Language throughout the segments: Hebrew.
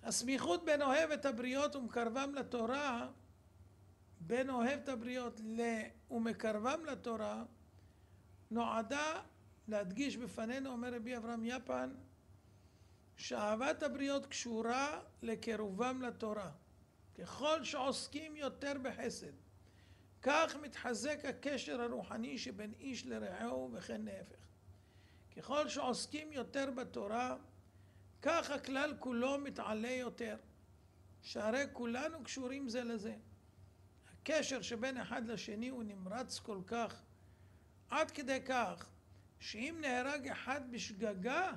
הסמיכות בין אוהב את הבריות ומקרבם לתורה, בין אוהב את הבריות ומקרבם לתורה, נועדה להדגיש בפנינו, אומר רבי אברהם יפן, שאהבת הבריות קשורה לקירובם לתורה. ככל שעוסקים יותר בחסד, כך מתחזק הקשר הרוחני שבין איש לרעהו וכן להפך. ככל שעוסקים יותר בתורה, כך הכלל כולו מתעלה יותר, שהרי כולנו קשורים זה לזה. הקשר שבין אחד לשני הוא נמרץ כל כך, עד כדי כך, שאם נהרג אחד בשגגה,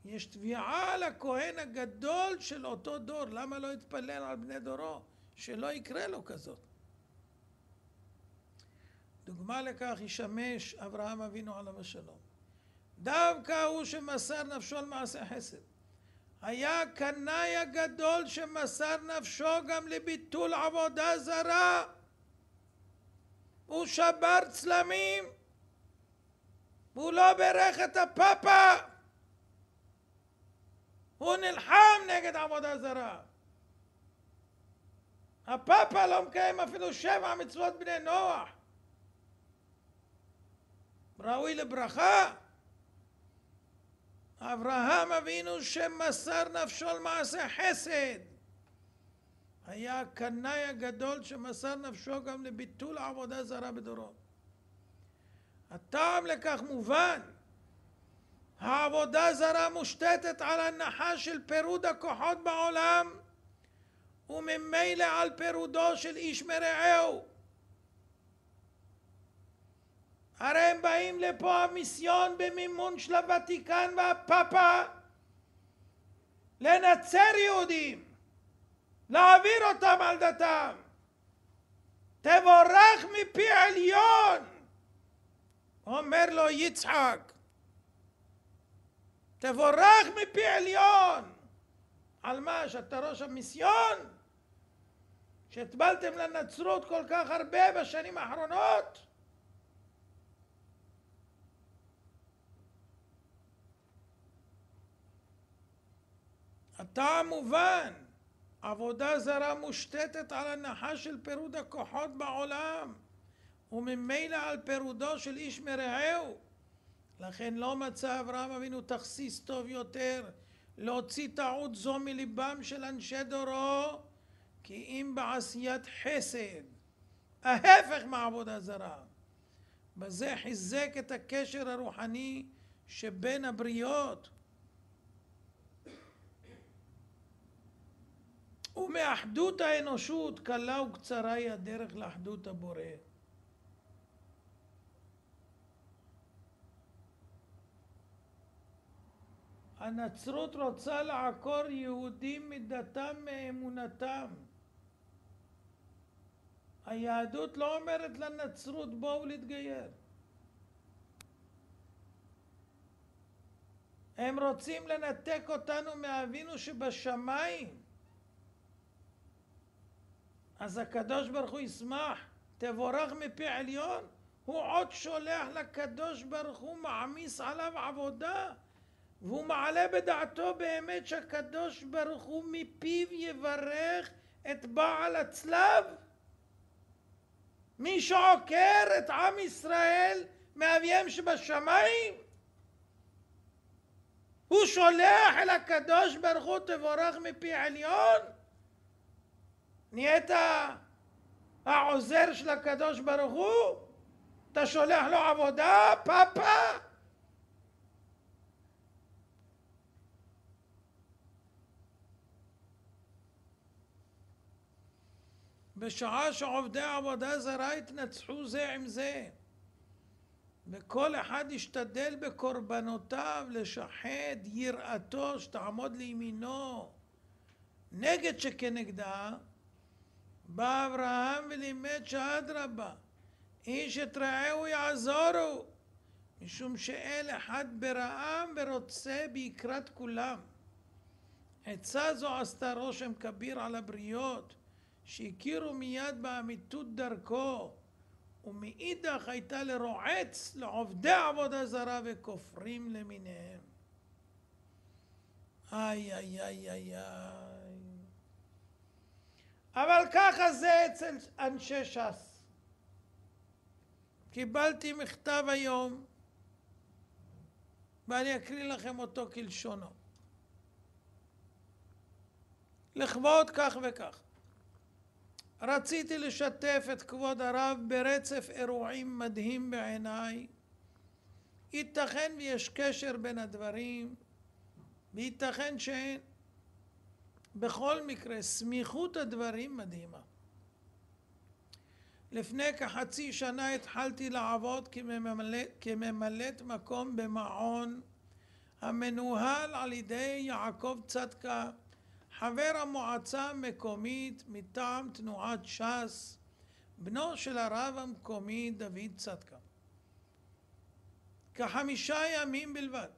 יש תביעה על הכהן הגדול של אותו דור. למה לא יתפלל על בני דורו? שלא יקרה לו כזאת. דוגמה לכך ישמש אברהם אבינו עליו השלום. דווקא הוא שמסר נפשו על מעשה חסד. היה קנאי הגדול שמסר נפשו גם לביטול עבודה זרה. הוא שבר צלמים. הוא לא ברך את הפאפה. הוא נלחם נגד עבודה זרה. הפאפה לא מקיים אפילו 7 מצוות בני נוח. ראוי לברכה. אברהם אבינו שמסר נפשו על מעשה חסד. היה הקנאי הגדול שמסר נפשו גם לביטול עבודה זרה בדורו. הטעם לכך מובן. העבודה זרה מושתתת על הנחה של פירוד הכוחות בעולם, וממילא על פירודו של איש מרעהו. הרי הם באים לפה המיסיון במימון של הוותיקן והפאפה לנצר יהודים, להעביר אותם על דתם. תבורך מפי עליון, אומר לו יצחק, תבורך מפי עליון. על מה? שאתה ראש המיסיון? שהטבלתם לנצרות כל כך הרבה בשנים האחרונות? הטעם מובן. עבודה זרה מושתתת על הנחה של פירוד הכוחות בעולם, וממילא על פירודו של איש מרעהו. לכן לא מצא אברהם אבינו תכסיס טוב יותר להוציא טעות זו מליבם של אנשי דורו, כי אם בעשיית חסד, ההפך מעבודה זרה. בזה חיזק את הקשר הרוחני שבין הבריות, ומאחדות האנושות קלה וקצרה היא הדרך לאחדות הבורא. הנצרות רוצה לעקור יהודים מדתם מאמונתם. היהדות לא אומרת לנצרות בואו להתגייר. הם רוצים לנתק אותנו מאבינו שבשמיים. אז הקדוש ברוך הוא ישמח, תבורך מפי עליון. הוא עוד שולח לקדוש ברוך הוא, מעמיס עליו עבודה, והוא מעלה בדעתו באמת שהקדוש ברוך הוא מפיו יברך את בעל הצלב. מי שעוקר את עם ישראל מאביהם שבשמיים, הוא שולח אל הקדוש ברוך הוא תבורך מפי עליון. נהיית העוזר של הקדוש ברוך הוא? אתה שולח לו עבודה, פאפה? בשעה שעובדי עבודה זרה התנצחו זה עם זה, וכל אחד ישתדל בקורבנותיו לשחד יראתו שתעמוד לימינו נגד שכנגדה, בא אברהם ולימד שאדרבה, איש את רעהו יעזורו, משום שאל אחד ברעם ורוצה ביקרת כולם. עצה זו עשתה רושם כביר על הבריות, שהכירו מיד באמיתות דרכו, ומאידך הייתה לרועץ לעובדי עבודה זרה וכופרים למיניהם. איי איי איי איי איי. אבל ככה זה אצל אנשי ש"ס. קיבלתי מכתב היום, ואני אקריא לכם אותו כלשונו. לכבוד כך וכך. רציתי לשתף את כבוד הרב ברצף אירועים מדהים בעיניי. ייתכן ויש קשר בין הדברים, וייתכן שאין. בכל מקרה, סמיכות הדברים מדהימה. לפני כחצי שנה התחלתי לעבוד כממלאת מקום במעון המנוהל על ידי יעקב צדקה, חבר המועצה המקומית מטעם תנועת ש"ס, בנו של הרב המקומי דוד צדקה. כ5 ימים בלבד.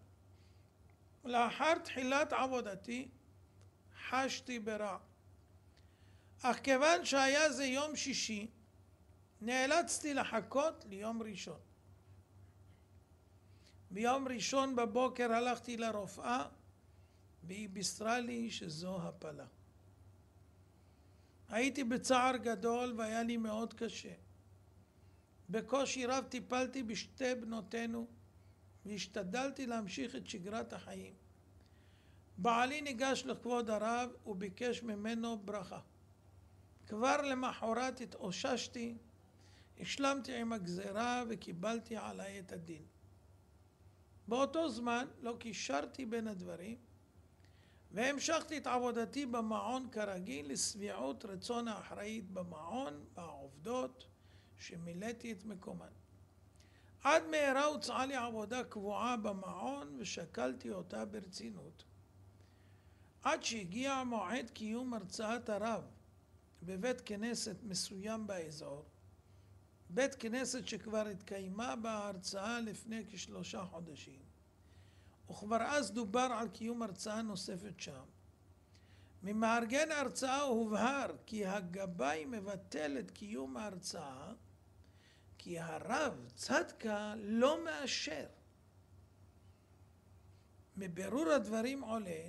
לאחר תחילת עבודתי חשתי ברע. אך כיוון שהיה זה יום שישי, נאלצתי לחכות ליום ראשון. ביום ראשון בבוקר הלכתי לרופאה, והיא בישרה לי שזו הפלה. הייתי בצער גדול והיה לי מאוד קשה. בקושי רב טיפלתי בשתי בנותינו, והשתדלתי להמשיך את שגרת החיים. בעלי ניגש לכבוד הרב וביקש ממנו ברכה. כבר למחרת התאוששתי, השלמתי עם הגזרה וקיבלתי עליי את הדין. באותו זמן לא קישרתי בין הדברים, והמשכתי את עבודתי במעון כרגיל לשביעות רצון האחראית במעון והעובדות שמילאתי את מקומן. עד מהרה הוצעה לי עבודה קבועה במעון ושקלתי אותה ברצינות. עד שהגיע מועד קיום הרצאת הרב בבית כנסת מסוים באזור, בית כנסת שכבר התקיימה בהרצאה לפני כ3 חודשים, וכבר אז דובר על קיום הרצאה נוספת שם. ממארגן ההרצאה הובהר כי הגבאי מבטל את קיום ההרצאה כי הרב צדקה לא מאשר. מבירור הדברים עולה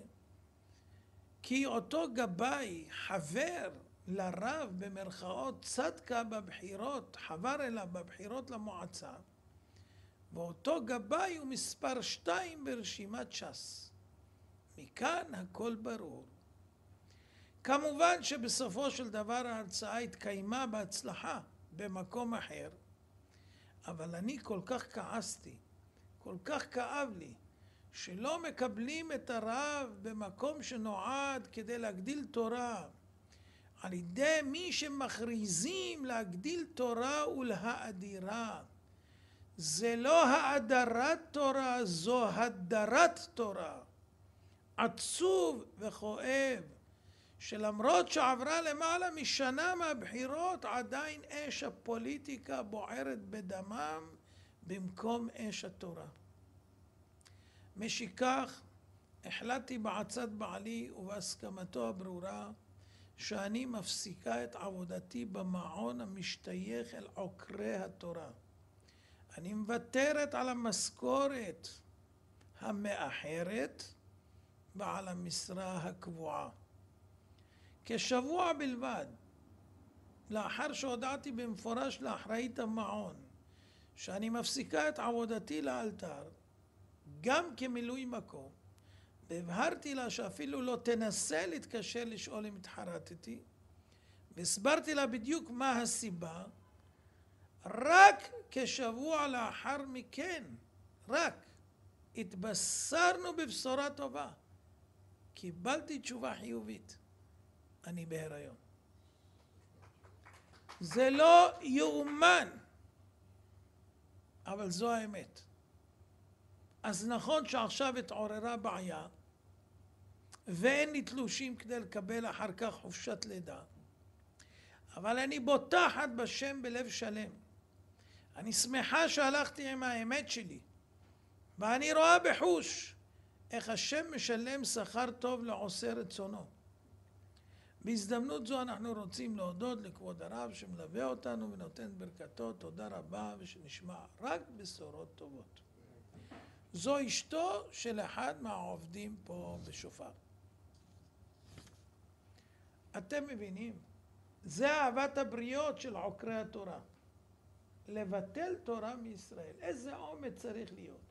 כי אותו גבאי חבר לרב במרכאות צדקה בבחירות, חבר אליו בבחירות למועצה, ואותו גבאי הוא מספר 2 ברשימת ש"ס. מכאן הכל ברור. כמובן שבסופו של דבר ההרצאה התקיימה בהצלחה במקום אחר, אבל אני כל כך כעסתי, כל כך כאב לי, שלא מקבלים את הרב במקום שנועד כדי להגדיל תורה, על ידי מי שמכריזים להגדיל תורה ולהאדירה. זה לא האדרת תורה, זו הדרת תורה. עצוב וכואב שלמרות שעברה למעלה משנה מהבחירות, עדיין אש הפוליטיקה בוערת בדמם במקום אש התורה. משכך, החלטתי בעצת בעלי ובהסכמתו הברורה שאני מפסיקה את עבודתי במעון המשתייך אל עוקרי התורה. אני מוותרת על המשכורת המאחרת ועל המשרה הקבועה. כשבוע בלבד, לאחר שהודעתי במפורש לאחראית המעון שאני מפסיקה את עבודתי לאלתר, גם כמילוי מקום, והבהרתי לה שאפילו לא תנסה להתקשר לשאול אם התחרטתי, והסברתי לה בדיוק מה הסיבה, רק כשבוע לאחר מכן, התבשרנו בבשורה טובה. קיבלתי תשובה חיובית. אני בהיריון. זה לא יאומן, אבל זו האמת. אז נכון שעכשיו התעוררה בעיה, ואין לי תלושים כדי לקבל אחר כך חופשת לידה, אבל אני בוטחת בשם בלב שלם. אני שמחה שהלכתי עם האמת שלי, ואני רואה בחוש איך השם משלם שכר טוב לעושה רצונו. בהזדמנות זו אנחנו רוצים להודות לכבוד הרב שמלווה אותנו ונותן ברכתו. תודה רבה, ושנשמע רק בשורות טובות. זו אשתו של אחד מהעובדים פה בשופר. אתם מבינים זה אהבת הבריות של עוקרי התורה. לבטל תורה מישראל. איזה אומץ צריך להיות.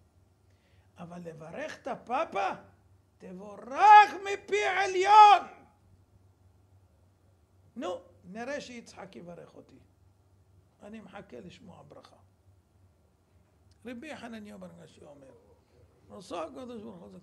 אבל לברך את הפאפה, תבורך מפי עליון. נו, נראה שיצחק יברך אותי. אני מחכה לשמוע ברכה. רבי חנניה בר נשיא אומר, רצה הקדוש ברוך הוא